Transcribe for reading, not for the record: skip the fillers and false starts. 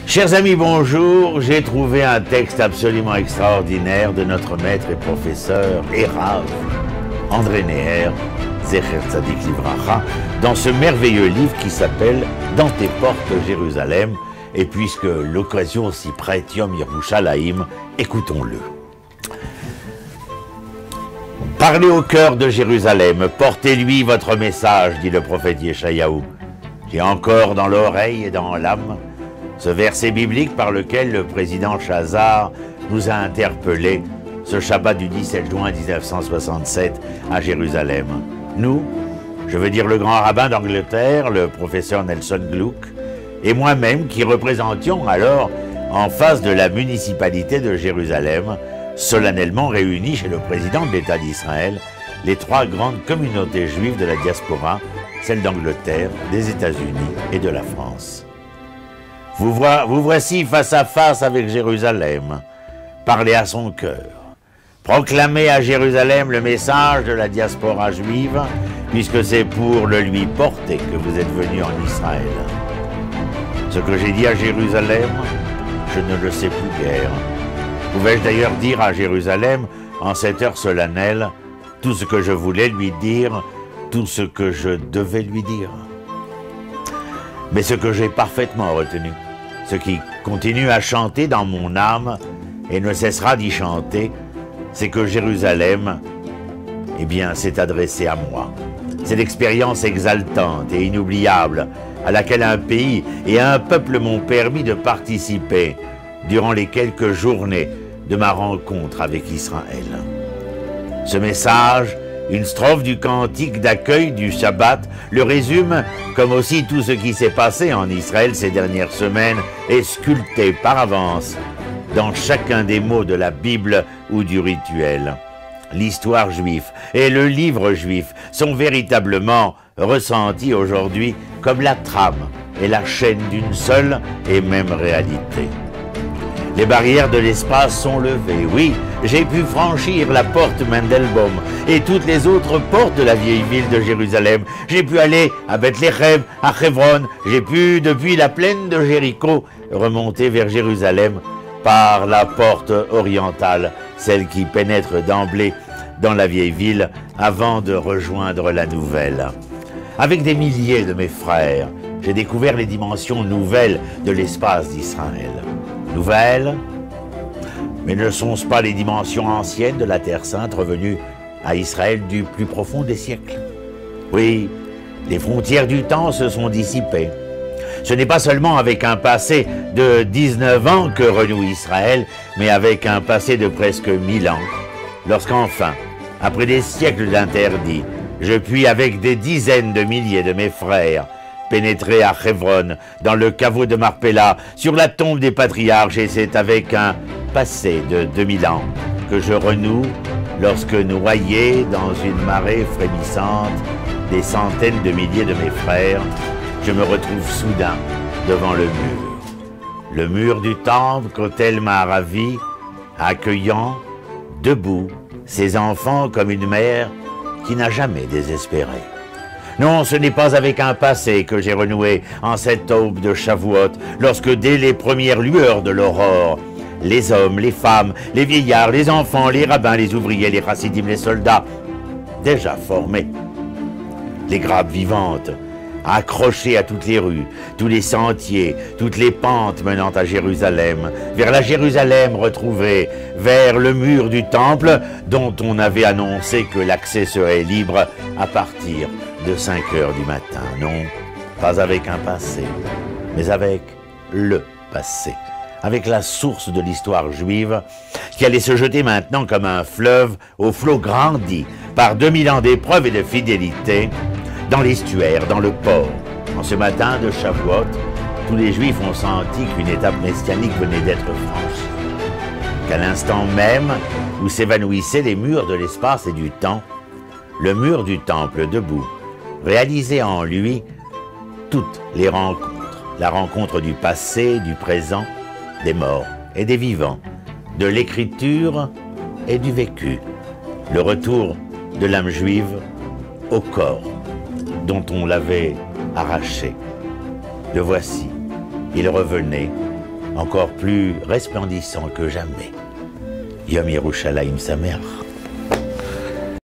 Chers amis, bonjour. J'ai trouvé un texte absolument extraordinaire de notre maître et professeur et Rav, André Neher, Zecher Tzadik Livracha, dans ce merveilleux livre qui s'appelle « Dans tes portes, Jérusalem ». Et puisque l'occasion s'y prête, Yom Yerushalayim, écoutons-le. Parlez au cœur de Jérusalem, portez-lui votre message, dit le prophète Yeshayahu. J'ai encore dans l'oreille et dans l'âme ce verset biblique par lequel le président Chazar nous a interpellés ce Shabbat du 17 juin 1967 à Jérusalem. Nous, je veux dire le grand rabbin d'Angleterre, le professeur Nelson Gluck, et moi-même qui représentions alors en face de la municipalité de Jérusalem, solennellement réunis chez le président de l'État d'Israël, les trois grandes communautés juives de la diaspora, celle d'Angleterre, des États-Unis et de la France. Vous voici face à face avec Jérusalem. Parlez à son cœur. Proclamez à Jérusalem le message de la diaspora juive, puisque c'est pour le lui porter que vous êtes venus en Israël. Ce que j'ai dit à Jérusalem, je ne le sais plus guère. Pouvais-je d'ailleurs dire à Jérusalem, en cette heure solennelle, tout ce que je voulais lui dire, tout ce que je devais lui dire? Mais ce que j'ai parfaitement retenu, ce qui continue à chanter dans mon âme et ne cessera d'y chanter, c'est que Jérusalem, eh bien, s'est adressé à moi. C'est l'expérience exaltante et inoubliable à laquelle un pays et un peuple m'ont permis de participer durant les quelques journées de ma rencontre avec Israël. Ce message, une strophe du cantique d'accueil du Shabbat, le résume, comme aussi tout ce qui s'est passé en Israël ces dernières semaines, est sculpté par avance dans chacun des mots de la Bible ou du rituel. L'histoire juive et le livre juif sont véritablement ressentis aujourd'hui comme la trame et la chaîne d'une seule et même réalité. Les barrières de l'espace sont levées. Oui, j'ai pu franchir la porte Mendelbaum et toutes les autres portes de la vieille ville de Jérusalem. J'ai pu aller à Bethléem, à Hebron. J'ai pu, depuis la plaine de Jéricho, remonter vers Jérusalem par la porte orientale, celle qui pénètre d'emblée dans la vieille ville avant de rejoindre la nouvelle. Avec des milliers de mes frères, j'ai découvert les dimensions nouvelles de l'espace d'Israël. Nouvelles, mais ne sont-ce pas les dimensions anciennes de la Terre Sainte revenues à Israël du plus profond des siècles? Oui, les frontières du temps se sont dissipées. Ce n'est pas seulement avec un passé de 19 ans que renoue Israël, mais avec un passé de presque 1000 ans, lorsqu'enfin, après des siècles d'interdits, je puis avec des dizaines de milliers de mes frères pénétrer à Hebron, dans le caveau de Marpella, sur la tombe des patriarches, et c'est avec un passé de 2000 ans que je renoue lorsque, noyé dans une marée frémissante des centaines de milliers de mes frères, je me retrouve soudain devant le mur du temple qu'Otel Maharavi, accueillant, debout, ses enfants comme une mère qui n'a jamais désespéré. Non, ce n'est pas avec un passé que j'ai renoué en cette aube de Shavuot, lorsque dès les premières lueurs de l'aurore, les hommes, les femmes, les vieillards, les enfants, les rabbins, les ouvriers, les chassidim, les soldats, déjà formés, les grappes vivantes, accrochées à toutes les rues, tous les sentiers, toutes les pentes menant à Jérusalem, vers la Jérusalem retrouvée, vers le mur du temple dont on avait annoncé que l'accès serait libre à partir de 5 heures du matin. Non, pas avec un passé, mais avec le passé, avec la source de l'histoire juive qui allait se jeter maintenant comme un fleuve au flot grandi par 2000 ans d'épreuves et de fidélité dans l'estuaire, dans le port. En ce matin de Shavuot, tous les Juifs ont senti qu'une étape messianique venait d'être franchie, qu'à l'instant même où s'évanouissaient les murs de l'espace et du temps, le mur du temple debout réalisait en lui toutes les rencontres, la rencontre du passé, du présent, des morts et des vivants, de l'écriture et du vécu, le retour de l'âme juive au corps dont on l'avait arraché. Le voici, il revenait, encore plus resplendissant que jamais. Yom Yerushalayim Sameach.